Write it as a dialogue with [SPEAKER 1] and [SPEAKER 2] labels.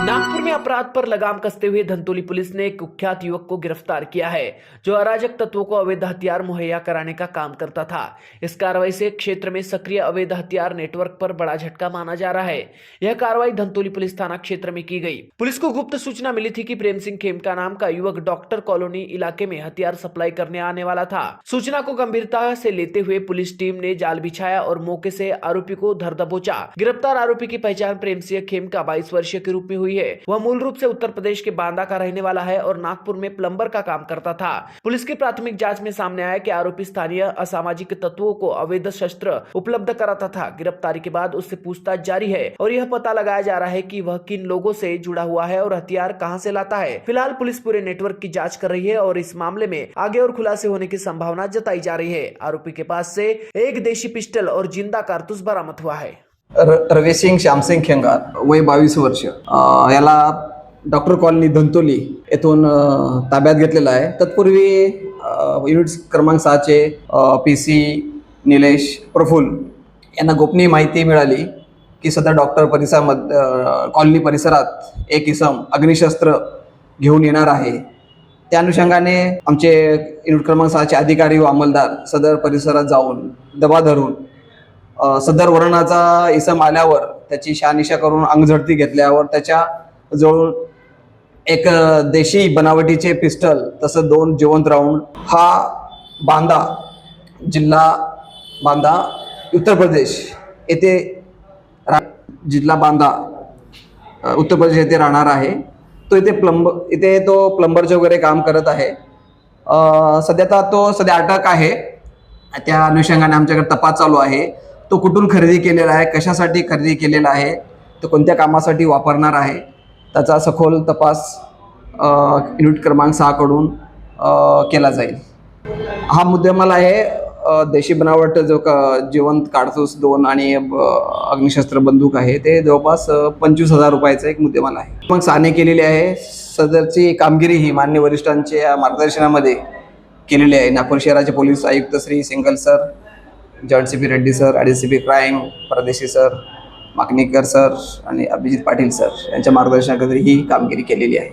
[SPEAKER 1] नागपुर में अपराध पर लगाम कसते हुए धंतोली पुलिस ने एक कुख्यात युवक को गिरफ्तार किया है जो अराजक तत्वों को अवैध हथियार मुहैया कराने का काम करता था। इस कार्रवाई से क्षेत्र में सक्रिय अवैध हथियार नेटवर्क पर बड़ा झटका माना जा रहा है। यह कार्रवाई धंतोली पुलिस थाना क्षेत्र में की गई। पुलिस को गुप्त सूचना मिली थी कि प्रेम सिंह खेमका नाम का युवक डॉक्टर कॉलोनी इलाके में हथियार सप्लाई करने आने वाला था। सूचना को गंभीरता से लेते हुए पुलिस टीम ने जाल बिछाया और मौके से आरोपी को धर दबोचा। गिरफ्तार आरोपी की पहचान प्रेम सिंह खेमका 22 वर्षीय के रूप में हुई है। वह मूल रूप से उत्तर प्रदेश के बांदा का रहने वाला है और नागपुर में प्लम्बर का काम करता था। पुलिस की प्राथमिक जांच में सामने आया कि आरोपी स्थानीय असामाजिक तत्वों को अवैध शस्त्र उपलब्ध कराता था। गिरफ्तारी के बाद उससे पूछताछ जारी है और यह पता लगाया जा रहा है कि वह किन लोगों से जुड़ा हुआ है और हथियार कहां से लाता है। फिलहाल पुलिस पूरे नेटवर्क की जांच कर रही है और इस मामले में आगे और खुलासे होने की संभावना जताई जा रही है। आरोपी के पास से एक देशी पिस्टल और जिंदा कारतूस बरामद हुआ है।
[SPEAKER 2] रवीसिंग श्यामसिंग खेंगार, वय 22 वर्ष, याला डॉक्टर कॉलनी धंतोली येथून ताब्यात घेतलेला आहे। तत्पूर्वी युनिट क्रमांक 6 चे PC निलेश प्रफुल्ल यांना गोपनीय माहिती मिळाली की सदर डॉक्टर कॉलनी परिसरात एक इसम अग्निशस्त्र घेऊन येणार आहे। त्या अनुषंगाने आमचे युनिट क्रमांक 6 चे अधिकारी व अंमलदार सदर परिसरात जाऊन दबा धरून सदर वर्णाचा इसम आल्यावर त्याची शहानिशा करून अंगझडती घेतल्यावर त्याच्या जवळून एक देशी बनावटीचे पिस्टल तसं 2 जिवंत राऊंड हा बांदा जिल्हा बांदा उत्तर प्रदेश येथे जिल्हा बांदा उत्तर प्रदेश येथे राहणार आहे। तो इथे तो प्लंबरचे वगैरे काम करत आहे। सध्या अटक आहे। त्या अनुषंगाने आमच्याकडे तपास चालू आहे। तो कुठून खरेदी केलेला आहे, कशासाठी खरेदी केलेला आहे, तो कोणत्या कामासाठी वापरणार आहे, त्याचा सखोल तपास युनिट क्रमांक 6 कडून केला जाईल। हा मुद्देमाल आहे देशी बनावट जो जिवंत कारतूस 2 आणि अग्निशस्त्र बंदूक आहे ते जवळपास 25,000 रुपयाचा एक मुद्देमाल आहे। मग साने केलेली आहे। सदरची कामगिरी ही मान्य वरिष्ठांच्या मार्गदर्शनामध्ये केलेली आहे। नागपूर शहराचे पोलीस आयुक्त Shri single sir, joint CP Reddy sir, ADCP crime परदेशी सर, माकणीकर सर आणि अभिजित पाटील सर यांच्या मार्गदर्शनाखाली ही कामगिरी केलेली आहे।